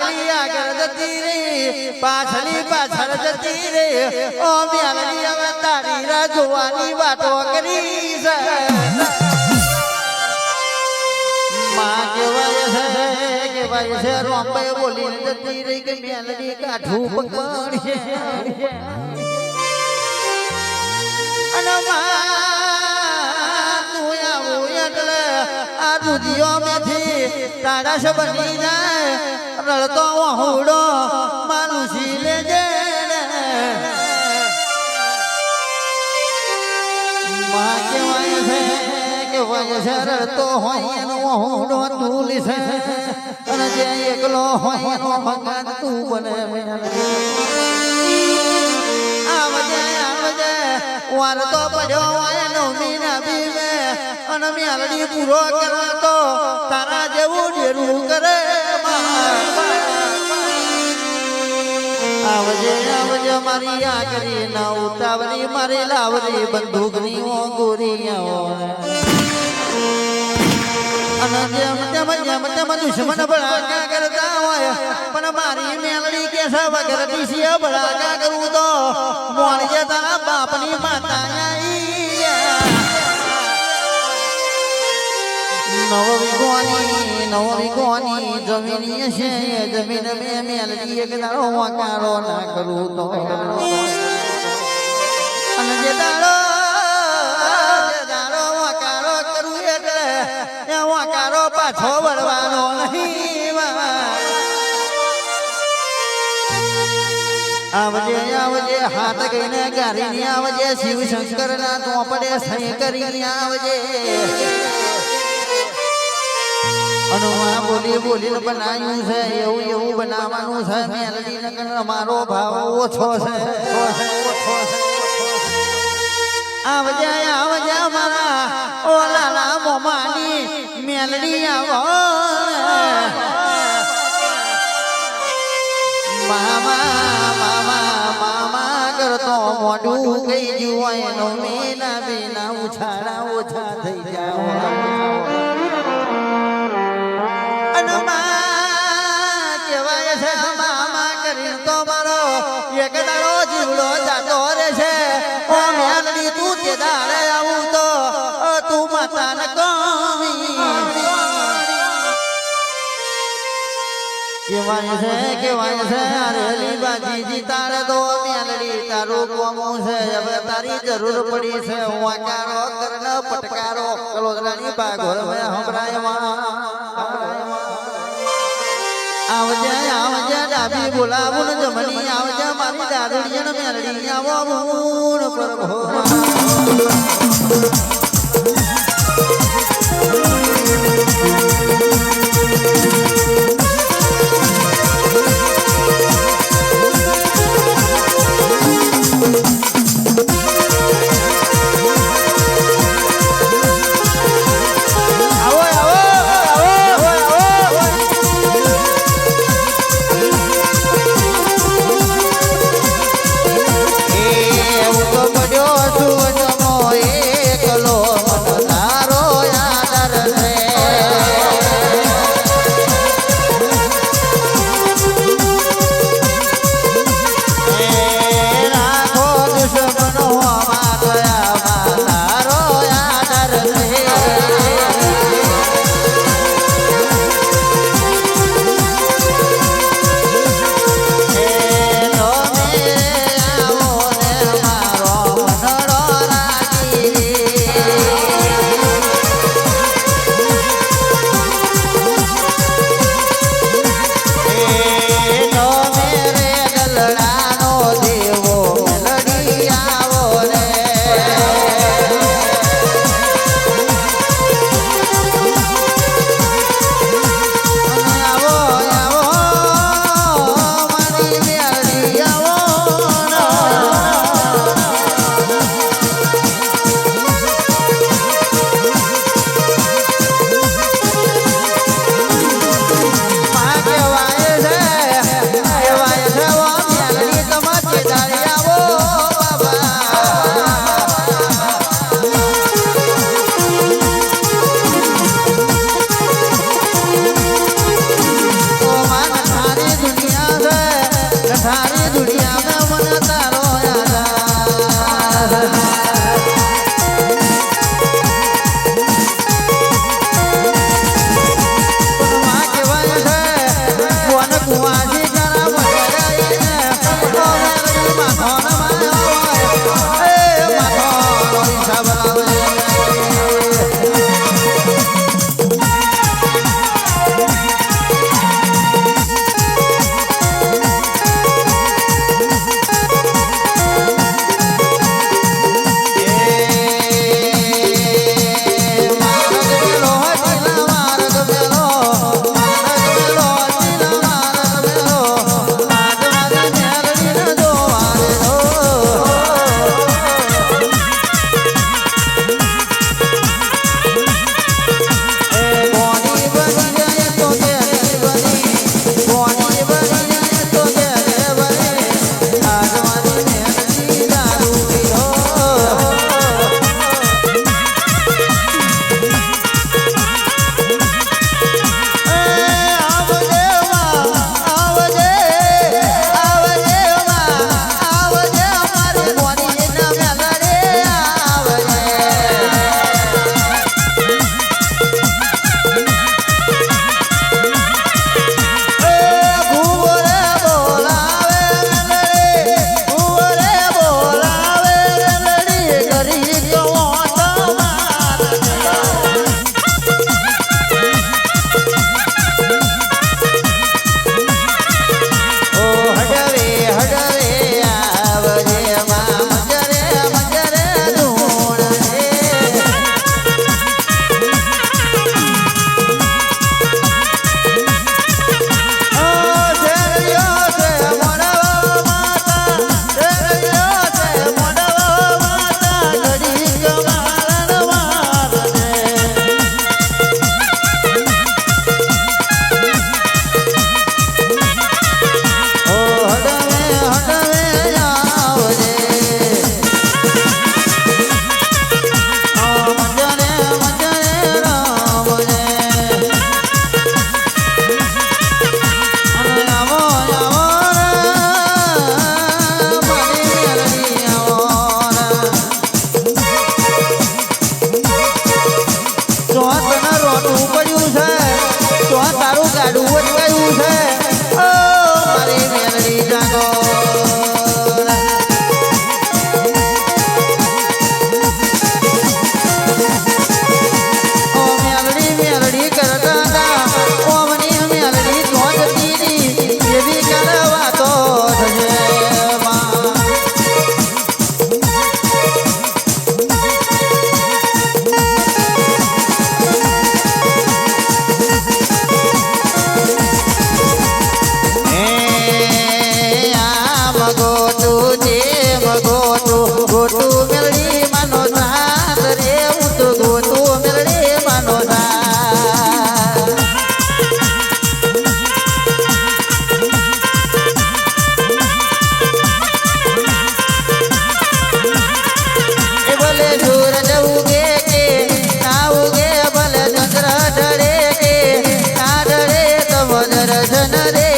આગળ જતી રે પાછળી પાછળ જતી રે ઓ મ્યાલડી હવે તારી રા જોવાની વાતો કરી છે માં કેવાય છે રોંબે બોલીને જતી રહી કે મ્યાલડી કાઠું પકડશે અને માં તું આવું એટલે આ દુધિયો મેથી તારા બની જાય રડતો વહુડો માનુસી લેજે માં કેવાય છે રડતો હોય એનો વહુડો તું લીસે અને જે એકલો હોય એનો ભગવાન તું બને આવજે વારતો પડ્યો હોય એનો મીના બીવે અને મ્યાલડી પૂરો કરવા તો તારા જેવું ડેરું કરે આવજે મારી આ કરી ના ઉતાવળી મારી લાવરી બંદૂકની ગોરી અને જેમ દુશ્મન ભડાકા કરતા હોય પણ મારી મેલડી કે છે વગર પીસીએ ભડાકા કરું તો મોણજે તારા બાપની માતા નવ વિગોની જમીન છે જમીન મેં મેલડી એક દાડો વાકારો ના કરું તો અને જે દાડો વાકારો કરું એટલે એ વાકારો પાછો વળવાનો નહીં આવજે હાથ ગઈને ગારીને આવજે શિવશંકર ના ચોપડે સહી કરીને આવજે અનુમા બોલીને બનાવ્યું છે એવું બનાવવાનું છે મેલડી નગર મારો ભાવ ઓછો છે આવજે મારા ઓ લાલા મોમાની મેલડી આવો મામા કરતો મોઢું ગઈ જુવાય નો મેના બેના ઉછાળા ઓછા થઈ જાય કેવાય છે મામા કરી તો મારો એક દાડો જીવડો જાતો રે છે ઓ મેલડી તું તે દાડે આવું તો તું માતા ને કેવાય છે અરેલી બાજીજી તારે તો મેલડી તારું કોમું છે હવે તારી જરૂર પડી છે વાકારો કરણ પટકારો કલોદરાની બાગોર હમરાય આવજે ડાબી બોલાવું ને જમણી આવજે મારી દાદડી ને મેલડી આવો પ્રભુ એકલો દર્શન દે